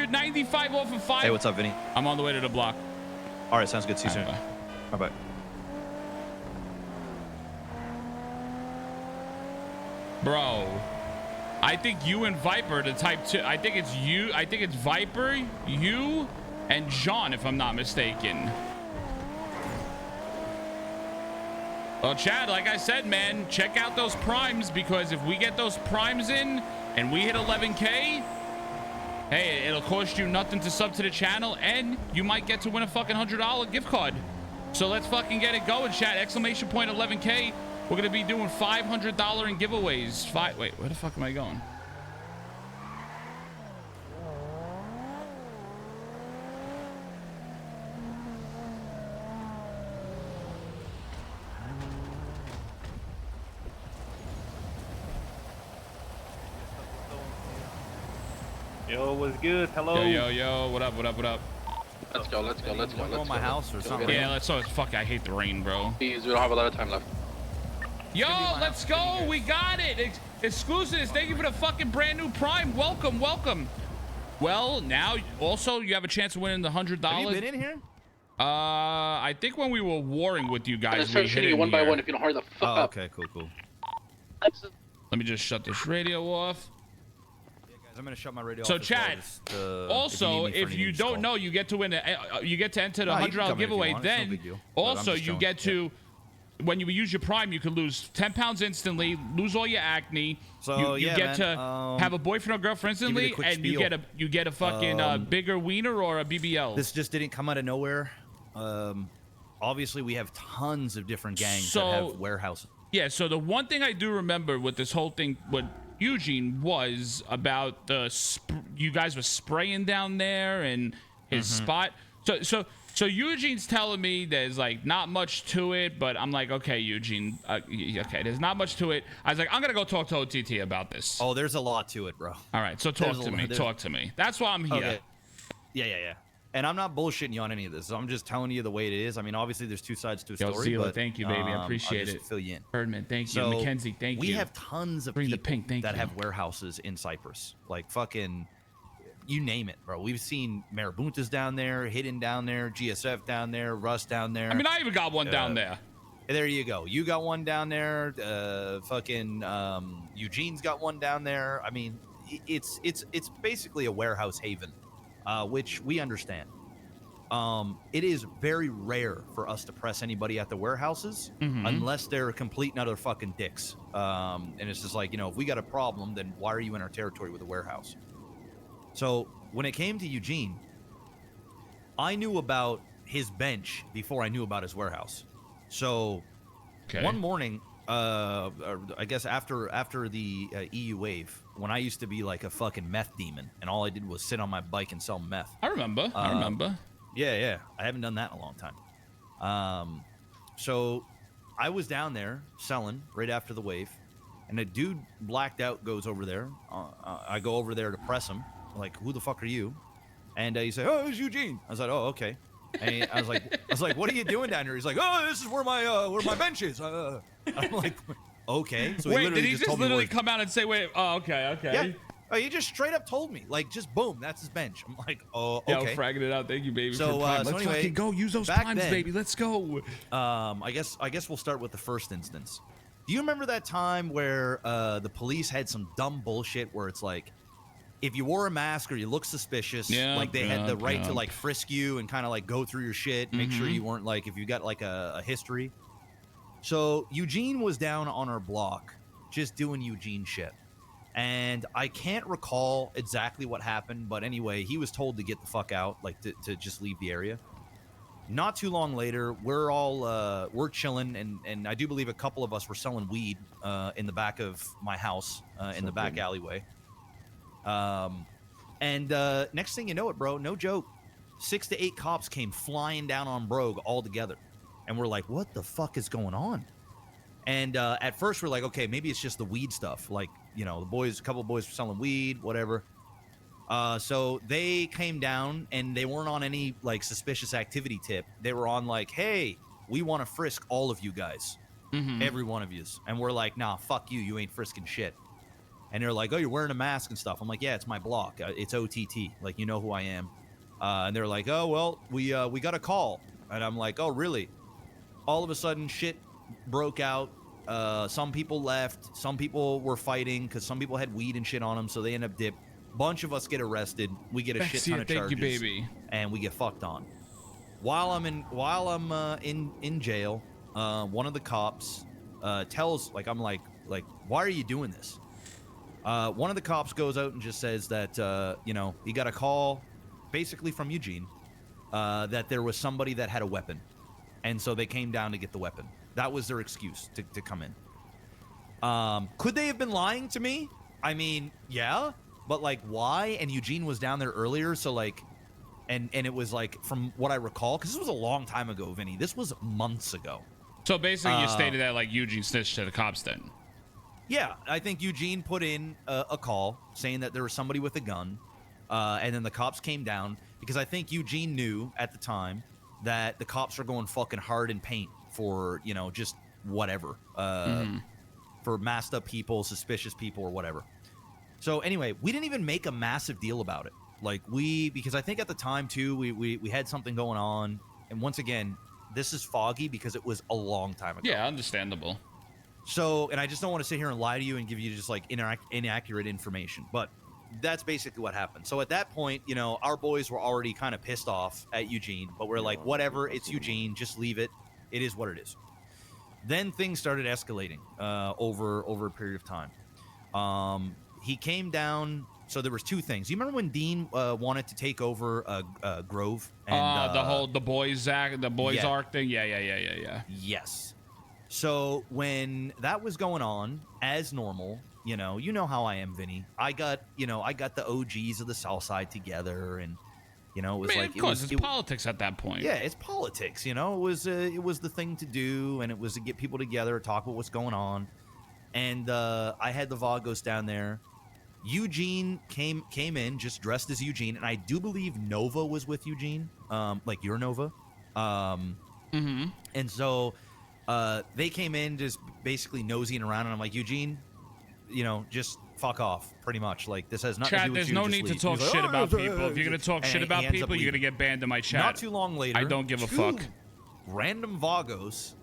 dude. 95 off of 5. Hey, what's up, Vinny? I'm on the way to the block. All right, sounds good. See you soon. Bye. Bye-bye. Bro, I think you and Viper, the type 2. I think it's you. I think it's Viper, you, and John, if I'm not mistaken. Well, Chad, like I said, man, check out those primes, because if we get those primes in and we hit 11K, hey, it'll cost you nothing to sub to the channel, and you might get to win a fucking $100 gift card. So let's fucking get it going, Chad. Exclamation point 11K. We're gonna be doing $500 in giveaways. Wait, where the fuck am I going? Yo, what's good? Hello. Yo, what up? Let's go. Let's Go to my house or something. Yeah, let's go. Fuck, I hate the rain, bro. Please, we don't have a lot of time left. Yo, let's go. We got it. Exclusives. Thank you for the fucking brand new Prime. Welcome. Well, now also you have a chance of winning the $100. Have you been in here? I think when we were warring with you guys, I'm we hit shooting it you one by here. one if you don't hurry the fuck up. Okay, cool. Let me just shut this radio off. Yeah, guys, I'm gonna shut my radio So, off. as well, Chad, just, also, if you don't know, you get to win. You get to enter the $100 giveaway. Then, also, you get to. When you use your Prime, you can lose 10 pounds instantly, lose all your acne. So you get to have a boyfriend or girlfriend instantly, and you get a fucking bigger wiener or a BBL. This just didn't come out of nowhere. Obviously, we have tons of different gangs that have warehouses. Yeah. So the one thing I do remember with this whole thing, with Eugene, was about you guys were spraying down there and his spot. So Eugene's telling me there's like not much to it, but I'm like, okay, Eugene, okay, there's not much to it. I was like, I'm gonna go talk to OTT about this. Oh, there's a lot to it, bro. All right, so talk to me. That's why I'm here. Okay. Yeah. And I'm not bullshitting you on any of this. I'm just telling you the way it is. I mean, obviously, there's two sides to a story. Zila, but, thank you, baby. I appreciate it. Fill you in. Herdman, thank you. So, Mackenzie, thank you. We have tons of people that have warehouses in Cyprus. Like fucking, you name it, bro. We've seen Marabuntas down there, Hidden down there, GSF down there, Rust down there. I mean, I even got one down there. There you go. You got one down there. Eugene's got one down there. I mean, it's basically a warehouse haven, which we understand. It is very rare for us to press anybody at the warehouses unless they're complete and utter fucking dicks. And it's just like, if we got a problem, then why are you in our territory with a warehouse? So when it came to Eugene, I knew about his bench before I knew about his warehouse. So one morning, I guess after the EU wave, when I used to be like a fucking meth demon, and all I did was sit on my bike and sell meth. I remember. Yeah. I haven't done that in a long time. So I was down there selling right after the wave, and a dude blacked out goes over there. I go over there to press him. I'm like, who the fuck are you? And he said, oh, it's Eugene. I was like, oh, okay. And I was like, what are you doing down here? He's like, oh, this is where my bench is. I'm like, okay. So wait, did he just literally come out and say, wait, oh, okay. Yeah. Oh, he just straight up told me, like, just boom, that's his bench. I'm like, oh, okay. Yo, fragging it out. Thank you, baby. So, Let's anyway, fucking go. Use those primes, baby. Let's go. I guess we'll start with the first instance. Do you remember that time where the police had some dumb bullshit where it's like, if you wore a mask or you look suspicious, like they had the right to like frisk you and kind of like go through your shit, make sure you weren't like, if you got like a history. So Eugene was down on our block just doing Eugene shit. And I can't recall exactly what happened, but anyway, he was told to get the fuck out, like to just leave the area. Not too long later, we're chilling, and I do believe a couple of us were selling weed in the back of my house, in the back alleyway. And next thing you know it, bro, no joke, 6 to 8 cops came flying down on Brogue all together. And we're like, what the fuck is going on? And at first we're like, okay, maybe it's just the weed stuff. Like, a couple of boys were selling weed, whatever. So they came down and they weren't on any like suspicious activity tip. They were on like, hey, we want to frisk all of you guys, every one of yous. And we're like, nah, fuck you. You ain't frisking shit. And they're like, oh, you're wearing a mask and stuff. I'm like, yeah, it's my block. It's OTT. Like, you know who I am. And they're like, oh, well, we got a call. And I'm like, oh, really? All of a sudden, shit broke out. Some people left. Some people were fighting because some people had weed and shit on them, so they end up dipped. Bunch of us get arrested. We get a shit ton of charges. Thank you, baby. And we get fucked on. While I'm in jail, one of the cops tells, like, I'm like, why are you doing this? One of the cops goes out and just says that, you know, he got a call basically from Eugene that there was somebody that had a weapon. And so they came down to get the weapon. That was their excuse to come in. Could they have been lying to me? I mean, yeah, but like, why? And Eugene was down there earlier, so like, and it was like, from what I recall, because this was a long time ago, Vinny. This was months ago. So basically, you stated that like Eugene snitched to the cops then. Yeah, I think Eugene put in a call saying that there was somebody with a gun, and then the cops came down because I think Eugene knew at the time that the cops are going fucking hard in paint for, you know, just whatever, for masked up people, suspicious people, or whatever. So anyway, we didn't even make a massive deal about it. Like because I think at the time too, we had something going on, and once again, this is foggy because it was a long time ago. Yeah, understandable. So, and I just don't want to sit here and lie to you and give you just like inaccurate information, but that's basically what happened. So at that point, you know, our boys were already kind of pissed off at Eugene, but we're like, whatever, it's Eugene, just leave it. It is what it is. Then things started escalating over a period of time. He came down. So there was two things. You remember when Dean wanted to take over Grove? And, the boys arc thing? Yeah. Yes. So when that was going on, as normal, you know how I am, Vinny. I got the OGs of the South Side together, and you know, it was like, of course, it's politics at that point. Yeah, it's politics. You know, it was the thing to do, and it was to get people together, talk about what's going on. And I had the Vagos down there. Eugene came in just dressed as Eugene, and I do believe Nova was with Eugene, like your Nova. And so they came in just basically nosing around, and I'm like, Eugene, you know, just fuck off, pretty much. Like, this has nothing to do with there's you. no need to talk shit about people. If you're gonna talk shit about people, you're gonna get banned in my chat. Not too long later, I don't give a fuck. Random Vagos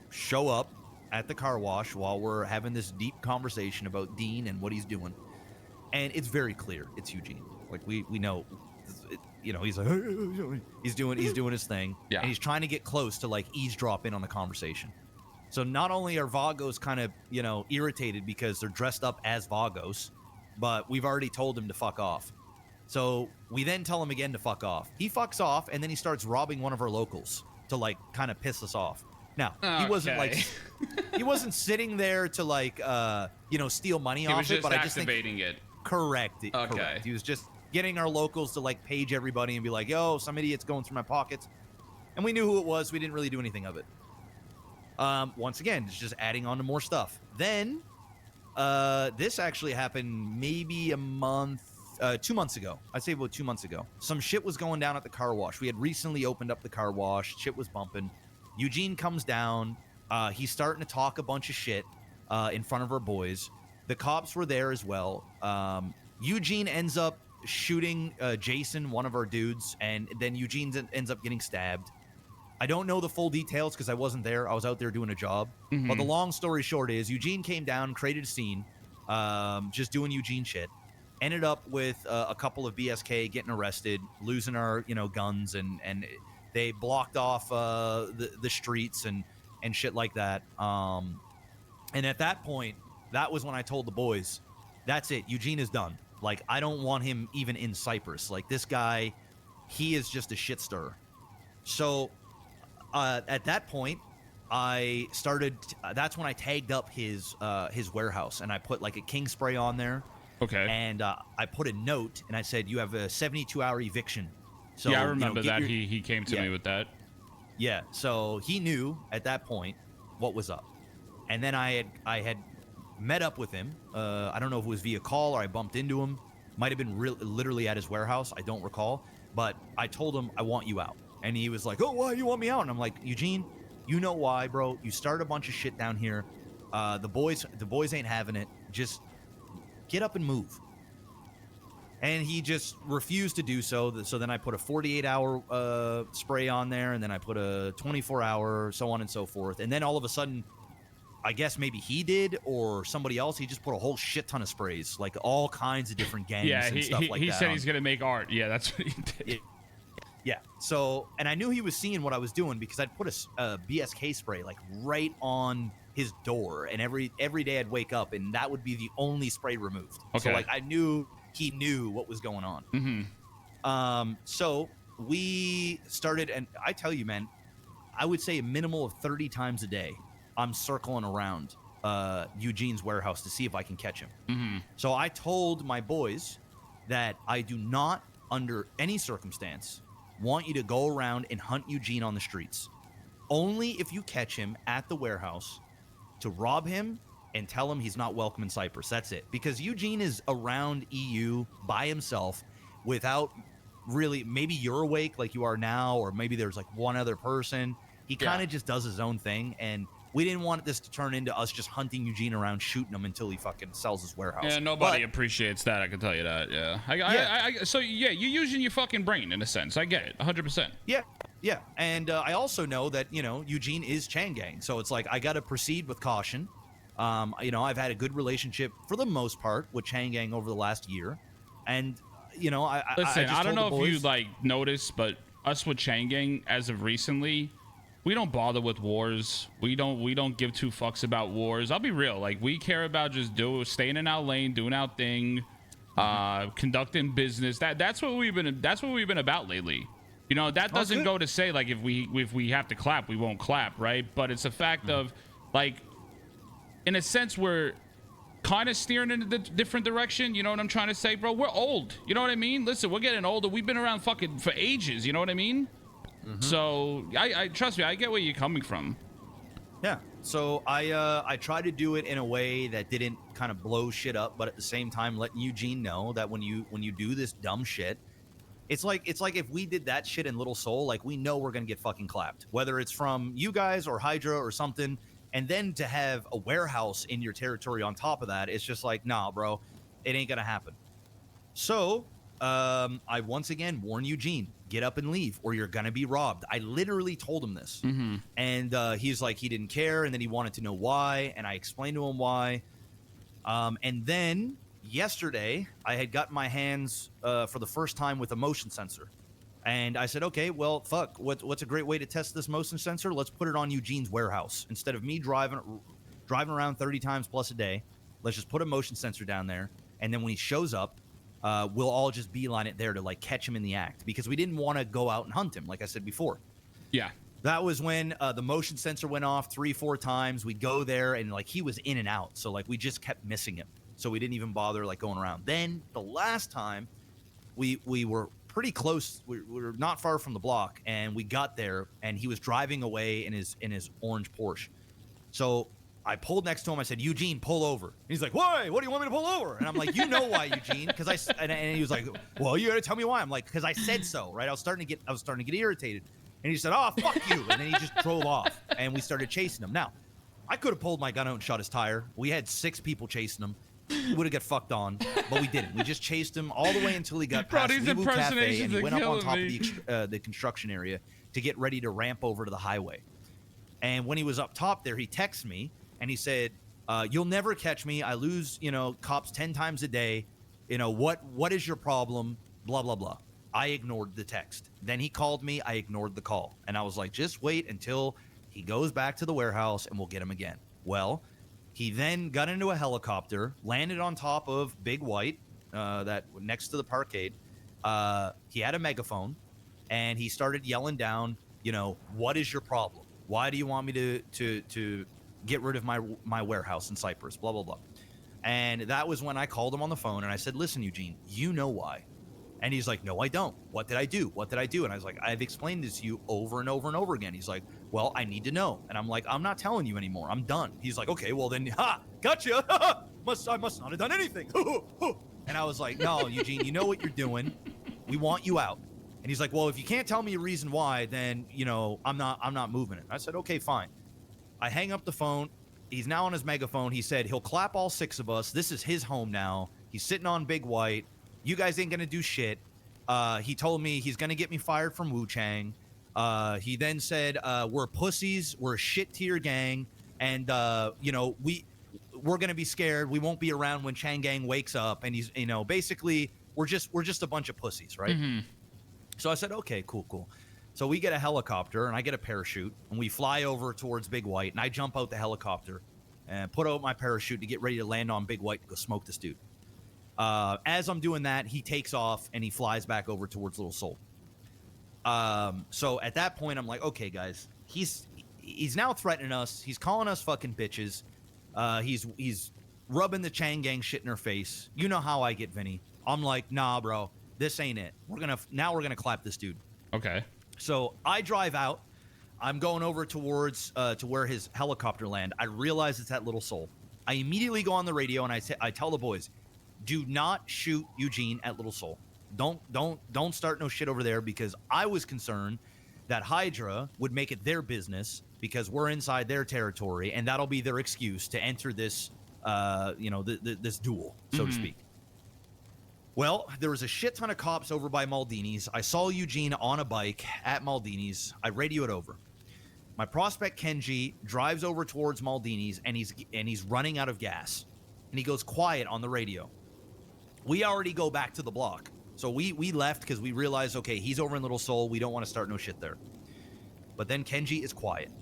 show up at the car wash while we're having this deep conversation about Dean and what he's doing. And it's very clear it's Eugene. Like, we know, you know, he's like, he's doing his thing. Yeah. And he's trying to get close to like eavesdrop in on the conversation. So not only are Vagos kind of, you know, irritated because they're dressed up as Vagos, but we've already told him to fuck off. So we then tell him again to fuck off. He fucks off, and then he starts robbing one of our locals to like kind of piss us off. Now, he wasn't like, he wasn't sitting there to like, you know, steal money off it, but I just think activating it. Correct. Okay. Correct. He was just getting our locals to like page everybody and be like, yo, some idiot's going through my pockets. And we knew who it was. We didn't really do anything of it. Once again, it's just adding on to more stuff. Then, this actually happened maybe 2 months ago. I'd say about 2 months ago. Some shit was going down at the car wash. We had recently opened up the car wash. Shit was bumping. Eugene comes down. He's starting to talk a bunch of shit in front of our boys. The cops were there as well. Eugene ends up shooting Jason, one of our dudes, and then Eugene ends up getting stabbed. I don't know the full details because I wasn't there. I was out there doing a job. But the long story short is Eugene came down, created a scene, just doing Eugene shit. Ended up with a couple of BSK getting arrested, losing our, you know, guns, and they blocked off the streets and shit like that. And at that point, that was when I told the boys, that's it. Eugene is done. Like, I don't want him even in Cyprus. Like, this guy, he is just a shit stirrer. So at that point, I started. That's when I tagged up his warehouse, and I put like a king spray on there. Okay. And I put a note, and I said, you have a 72-hour eviction. So, yeah, I remember you know, that. He came to me with that. Yeah. So he knew at that point what was up, and then I had met up with him. I don't know if it was via call or I bumped into him. Might have been literally at his warehouse. I don't recall. But I told him, I want you out. And he was like, oh, why you want me out? And I'm like, Eugene, you know why, bro. You started a bunch of shit down here. The boys ain't having it. Just get up and move. And he just refused to do so. So then I put a 48-hour spray on there, and then I put a 24-hour, so on and so forth. And then all of a sudden, I guess maybe he did or somebody else, he just put a whole shit ton of sprays, like all kinds of different gangs and stuff like that. He said he's going to make art. Yeah, that's what he did. Yeah. So, and I knew he was seeing what I was doing because I'd put a BSK spray like right on his door, and every day I'd wake up and that would be the only spray removed. Okay. So like I knew he knew what was going on. Mm-hmm. So we started, and I tell you, man, I would say a minimal of 30 times a day I'm circling around Eugene's warehouse to see if I can catch him. Mm-hmm. So I told my boys that I do not, under any circumstance, want you to go around and hunt Eugene on the streets. Only if you catch him at the warehouse to rob him and tell him he's not welcome in Cyprus. That's it. Because Eugene is around EU by himself without really, maybe you're awake like you are now, or maybe there's like one other person. He kind of just does his own thing, and we didn't want this to turn into us just hunting Eugene around, shooting him until he fucking sells his warehouse. Yeah, nobody appreciates that. I can tell you that. Yeah. So yeah, you're using your fucking brain in a sense. I get it, 100%. Yeah. And I also know that Eugene is Chain Gang, so it's like I got to proceed with caution. I've had a good relationship for the most part with Chain Gang over the last year, and I don't know if you like noticed, but us with Chain Gang as of recently, we don't bother with wars. We don't give two fucks about wars. I'll be real. Like, we care about just staying in our lane, doing our thing, conducting business. That's what we've been about lately. That doesn't go to say like if we have to clap, we won't clap, right? But it's a fact of like, in a sense, we're kind of steering in a different direction. You know what I'm trying to say, bro? We're old. You know what I mean? Listen, we're getting older. We've been around fucking for ages. You know what I mean? So I trust me, I get where you're coming from. Yeah. So I try to do it in a way that didn't kind of blow shit up, but at the same time letting Eugene know that when you do this dumb shit, it's like if we did that shit in Little Seoul, like we know we're gonna get fucking clapped, whether it's from you guys or Hydra or something. And then to have a warehouse in your territory on top of that, it's just like, nah, bro, it ain't gonna happen. So I once again warn Eugene, get up and leave or you're gonna be robbed. I literally told him this. And he's like, he didn't care, and then he wanted to know why, and I explained to him why. And then yesterday I had gotten my hands for the first time with a motion sensor, and I said, okay, well, fuck, what's a great way to test this motion sensor? Let's put it on Eugene's warehouse. Instead of me driving around 30 times plus a day, let's just put a motion sensor down there, and then when he shows up, we'll all just beeline it there to like catch him in the act, because we didn't want to go out and hunt him, like I said before. Yeah. That was when the motion sensor went off 3-4 times. We'd go there and like he was in and out. So like we just kept missing him. So we didn't even bother like going around. Then the last time we were pretty close. We were not far from the block, and we got there and he was driving away in his orange Porsche. So I pulled next to him. I said, Eugene, pull over. And he's like, why? What do you want me to pull over? And I'm like, you know why, Eugene? And he was like, well, you got to tell me why. I'm like, because I said so, right? I was starting to get irritated. And he said, oh, fuck you. And then he just drove off, and we started chasing him. Now, I could have pulled my gun out and shot his tire. We had 6 people chasing him. We would have got fucked on, but we didn't. We just chased him all the way until he got past Libu Cafe, and he went up on top of the construction area to get ready to ramp over to the highway. And when he was up top there, he texted me, and he said, you'll never catch me. I lose, cops 10 times a day. What is your problem? Blah, blah, blah. I ignored the text. Then he called me. I ignored the call. And I was like, just wait until he goes back to the warehouse and we'll get him again. Well, he then got into a helicopter, landed on top of Big White, that next to the parkade. He had a megaphone, and he started yelling down, what is your problem? Why do you want me to get rid of my warehouse in Cyprus? Blah, blah, blah. And that was when I called him on the phone, and I said, listen, Eugene, you know why. And he's like, no, I don't. What did I do? What did I do? And I was like, I've explained this to you over and over and over again. He's like, well, I need to know. And I'm like, I'm not telling you anymore. I'm done. He's like, okay, well then, gotcha. I must not have done anything. And I was like, no, Eugene, you know what you're doing. We want you out. And he's like, well, if you can't tell me a reason why, then, I'm not moving it. I said, okay, fine. I hang up the phone. He's now on his megaphone. He said he'll clap all 6 of us. This is his home now. He's sitting on Big White. You guys ain't gonna do shit. He told me he's gonna get me fired from Wu Chang. He then said, we're pussies, we're a shit tier gang, and you know, we're gonna be scared. We won't be around when Chang Gang wakes up. And he's, you know, basically we're just a bunch of pussies, right? So I said, okay, cool. So we get a helicopter and I get a parachute and we fly over towards Big White, and I jump out the helicopter and put out my parachute to get ready to land on Big White to go smoke this dude. As I'm doing that, he takes off and he flies back over towards Little Seoul. So at that point, I'm like, okay, guys, he's now threatening us. He's calling us fucking bitches. He's rubbing the Chang Gang shit in her face. You know how I get, Vinny. I'm like, nah, bro, this ain't it. We're gonna clap this dude. Okay. So I drive out. I'm going over towards to where his helicopter land. I realize it's at Little Seoul. I immediately go on the radio and I tell the boys, do not shoot Eugene at Little Seoul. Don't start no shit over there, because I was concerned that Hydra would make it their business because we're inside their territory, and that'll be their excuse to enter this, this duel, so to speak. Well, there was a shit ton of cops over by Maldini's. I saw Eugene on a bike at Maldini's. I radio it over. My prospect Kenji drives over towards Maldini's, and he's running out of gas, and he goes quiet on the radio. We already go back to the block. So we left because we realized, okay, he's over in Little Seoul. We don't want to start no shit there. But then Kenji is quiet.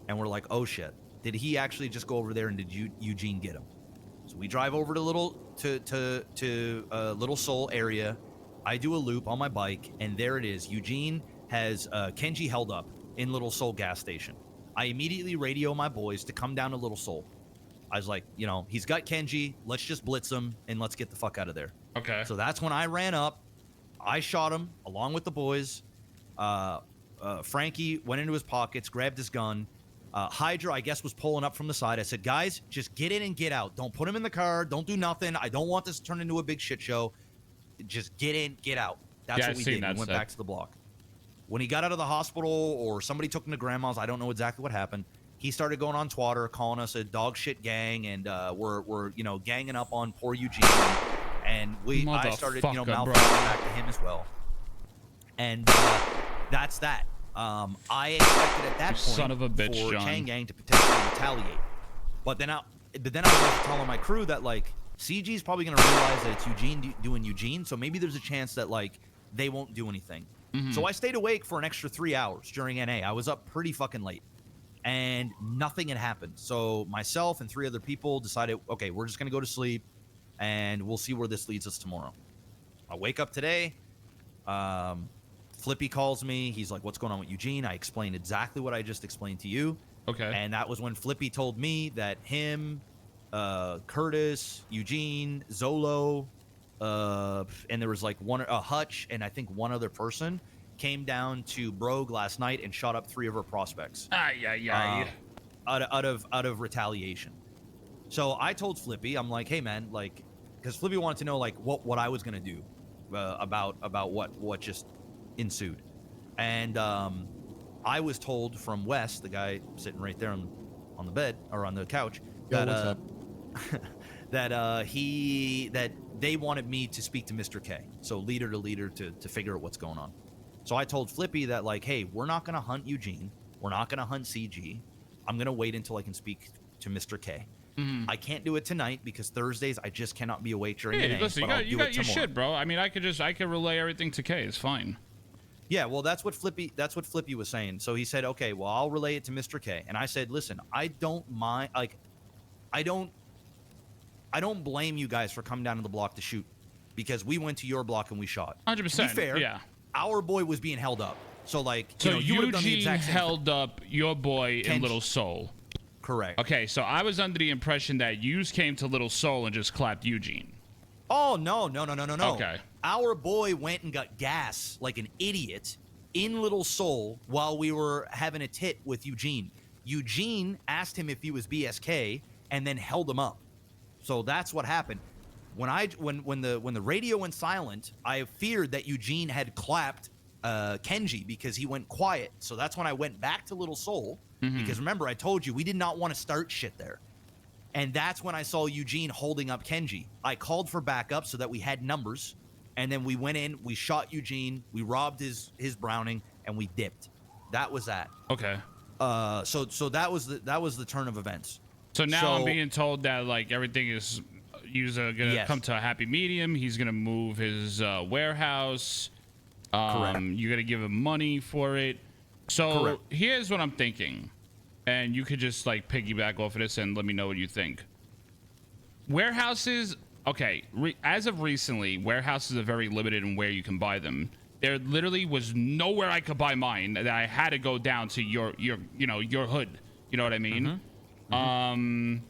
And we're like, oh shit. Did he actually just go over there, and did Eugene get him? So we drive over to Little Seoul area. I do a loop on my bike, and there it is. Eugene has Kenji held up in Little Seoul gas station. I immediately radio my boys to come down to Little Seoul. I was like, you know, he's got Kenji. Let's just blitz him and let's get the fuck out of there. Okay. So that's when I ran up. I shot him along with the boys. Frankie went into his pockets, grabbed his gun. Hydra, I guess, was pulling up from the side. I said, guys, just get in and get out. Don't put him in the car. Don't do nothing. I don't want this to turn into a big shit show. Just get in, get out. That's what we did. We went back to the block. When he got out of the hospital, or somebody took him to grandma's, I don't know exactly what happened. He started going on Twitter, calling us a dog shit gang, and we're ganging up on poor Eugene, and I started malfunctioning back to him as well, and that's that. I expected at that point son of a bitch, for John. Chang Gang to potentially retaliate, but then I was telling my crew that like CG's probably gonna realize that it's Eugene doing Eugene, so maybe there's a chance that like they won't do anything. So I stayed awake for an extra 3 hours during NA. I was up pretty fucking late. And nothing had happened. So myself and 3 other people decided, okay, we're just going to go to sleep, and we'll see where this leads us tomorrow. I wake up today. Flippy calls me. He's like, what's going on with Eugene? I explained exactly what I just explained to you. Okay. And that was when Flippy told me that him, Curtis, Eugene, Zolo, and there was like Hutch, and I think one other person came down to Brogue last night and shot up 3 of her prospects. Out of retaliation. So I told Flippy, I'm like, hey man, like, because Flippy wanted to know like what I was gonna do about what just ensued, and I was told from Wes, the guy sitting right there on the bed or on the couch, that that they wanted me to speak to Mr. K, so leader to leader to figure out what's going on. So I told Flippy that, like, hey, we're not going to hunt Eugene. We're not going to hunt CG. I'm going to wait until I can speak to Mr. K. I can't do it tonight because Thursdays I just cannot be awake during the day. Listen, you got your shit, bro. I mean, I could relay everything to K. It's fine. Yeah, well, that's what Flippy was saying. So he said, okay, well, I'll relay it to Mr. K. And I said, listen, I don't mind. Like, I don't blame you guys for coming down to the block to shoot, because we went to your block and we shot. 100%. To be fair, yeah. Our boy was being held up. So, like, so you would have done the Eugene exact same held up your boy in Little Seoul. Correct. Okay, so I was under the impression that you came to Little Seoul and just clapped Eugene. Oh, no. Okay. Our boy went and got gas like an idiot in Little Seoul while we were having a tit with Eugene. Eugene asked him if he was BSK and then held him up. So that's what happened. When the radio went silent, I feared that Eugene had clapped Kenji because he went quiet. So that's when I went back to Little Seoul, because remember, I told you we did not want to start shit there. And that's when I saw Eugene holding up Kenji. I called for backup so that we had numbers. And then we went in, we shot Eugene, we robbed his Browning, and we dipped. That was that. Okay. So that was the turn of events. So now I'm being told that like everything is gonna come to a happy medium. He's gonna move his warehouse. Correct. You're gonna give him money for it. So Correct. Here's what I'm thinking, and you could just like piggyback off of this and let me know what you think. Warehouses, okay. As of recently, warehouses are very limited in where you can buy them. There literally was nowhere I could buy mine that I had to go down to your hood. You know what I mean? I'm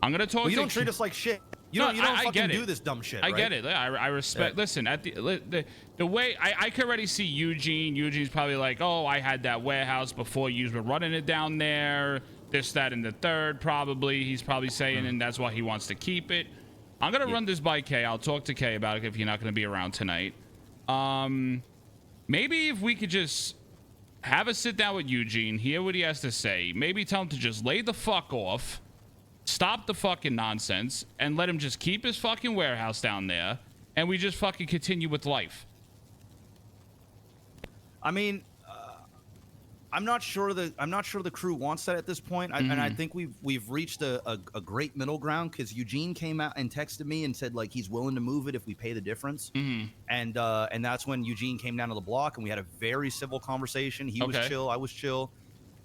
gonna talk. Well, you don't treat us like shit. You don't fucking do this dumb shit. I get it. I respect. Yeah. Listen, at the way I can already see Eugene. Eugene's probably like, oh, I had that warehouse before. You were running it down there. This, that, and the third. Probably he's probably saying, and that's why he wants to keep it. I'm gonna run this by Kay. I'll talk to Kay about it if you're not gonna be around tonight. Maybe if we could just have a sit down with Eugene, hear what he has to say. Maybe tell him to just lay the fuck off. Stop the fucking nonsense and let him just keep his fucking warehouse down there, and we just fucking continue with life. I mean, I'm not sure the crew wants that at this point, and I think we've reached a great middle ground because Eugene came out and texted me and said like he's willing to move it if we pay the difference, and that's when Eugene came down to the block and we had a very civil conversation. He was chill, I was chill.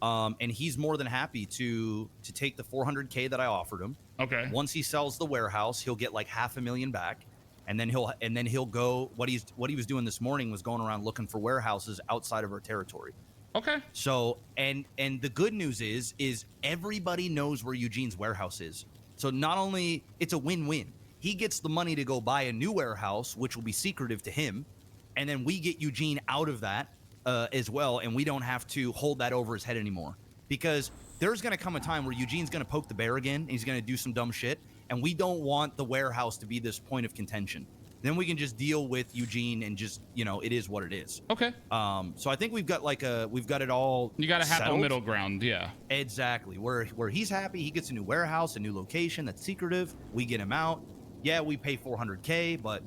And he's more than happy to take the $400K that I offered him. Okay. Once he sells the warehouse, he'll get like $500,000 back, and then he'll go. What he was doing this morning was going around looking for warehouses outside of our territory. Okay. So and the good news is everybody knows where Eugene's warehouse is. So not only it's a win-win. He gets the money to go buy a new warehouse, which will be secretive to him, and then we get Eugene out of that. As well, and we don't have to hold that over his head anymore, because there's going to come a time where Eugene's going to poke the bear again, and he's going to do some dumb shit, and we don't want the warehouse to be this point of contention. Then we can just deal with Eugene and just, it is what it is. Okay. So I think we've got it all. You got to have settled. a middle ground, yeah. Exactly. Where he's happy, he gets a new warehouse, a new location that's secretive. We get him out. Yeah, we pay $400K, but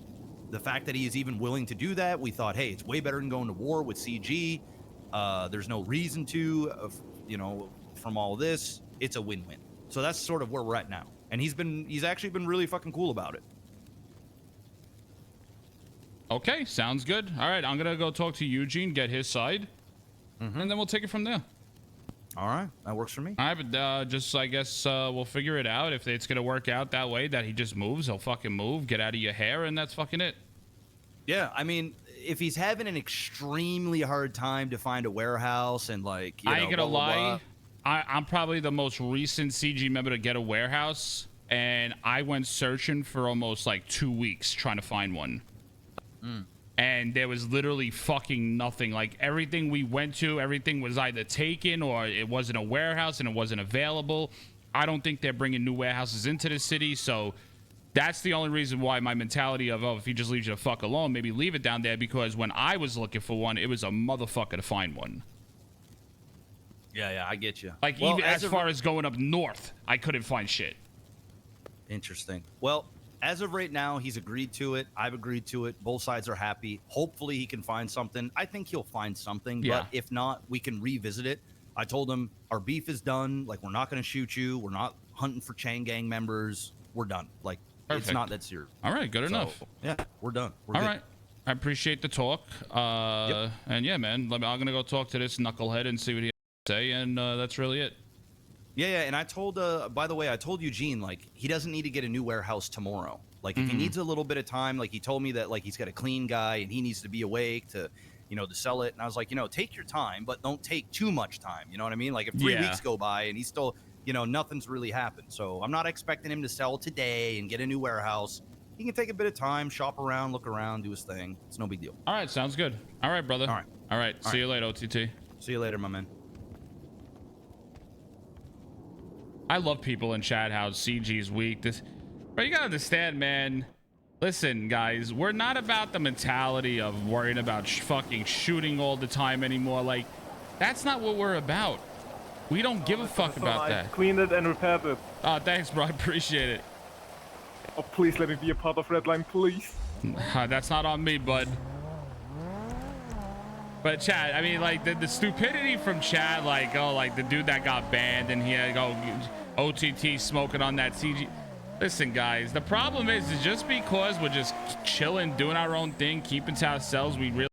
the fact that he is even willing to do that, we thought, hey, it's way better than going to war with CG. There's no reason to, from all this, it's a win-win. So that's sort of where we're at now. And he's actually been really fucking cool about it. Okay, sounds good. All right, I'm gonna go talk to Eugene, get his side, and then we'll take it from there. All right, that works for me. All right, but I guess we'll figure it out. If it's gonna work out that way, that he just moves, he'll fucking move, get out of your hair, and that's fucking it. Yeah, I mean, if he's having an extremely hard time to find a warehouse and I ain't gonna lie, I'm probably the most recent CG member to get a warehouse, and I went searching for almost like 2 weeks trying to find one. And there was literally fucking nothing. Like everything we went to, everything was either taken or it wasn't a warehouse and it wasn't available. I don't think they're bringing new warehouses into the city, so that's the only reason why my mentality of, if he just leaves you the fuck alone, maybe leave it down there, because when I was looking for one, it was a motherfucker to find one. Yeah, I get you. Like, even as far as going up north, I couldn't find shit. Interesting. Well, as of right now, he's agreed to it. I've agreed to it. Both sides are happy. Hopefully he can find something. I think he'll find something, but if not, we can revisit it. I told him our beef is done. Like, we're not going to shoot you. We're not hunting for chain gang members. We're done. Like, Perfect. It's not that serious. All right, good enough. Yeah, we're done. We're all good. right. I appreciate the talk. And yeah, man, I'm going to go talk to this knucklehead and see what he has to say, and that's really it. Yeah, and I told, by the way, I told Eugene, like, he doesn't need to get a new warehouse tomorrow. Like, if he needs a little bit of time, like, he told me that, like, he's got a clean guy and he needs to be awake to, to sell it. And I was like, take your time, but don't take too much time. You know what I mean? Like, if 3 weeks go by and he's still, nothing's really happened. So I'm not expecting him to sell today and get a new warehouse. He can take a bit of time, shop around, look around, do his thing. It's no big deal. All right, sounds good. All right, brother. All right. See you later, OTT. See you later, my man. I love people in chat how CG's weak. But you gotta understand, man. Listen, guys, we're not about the mentality of worrying about fucking shooting all the time anymore. Like, that's not what we're about. We don't give a fuck about I that. cleaned it and repaired it. Oh, thanks, bro. I appreciate it. Oh, please let me be a part of Redline, please. That's not on me, bud. But Chad, I mean, like the stupidity from Chad, like, oh, like the dude that got banned and he had go OTT smoking on that CG. Listen, guys, the problem is just because we're just chilling, doing our own thing, keeping to ourselves, we really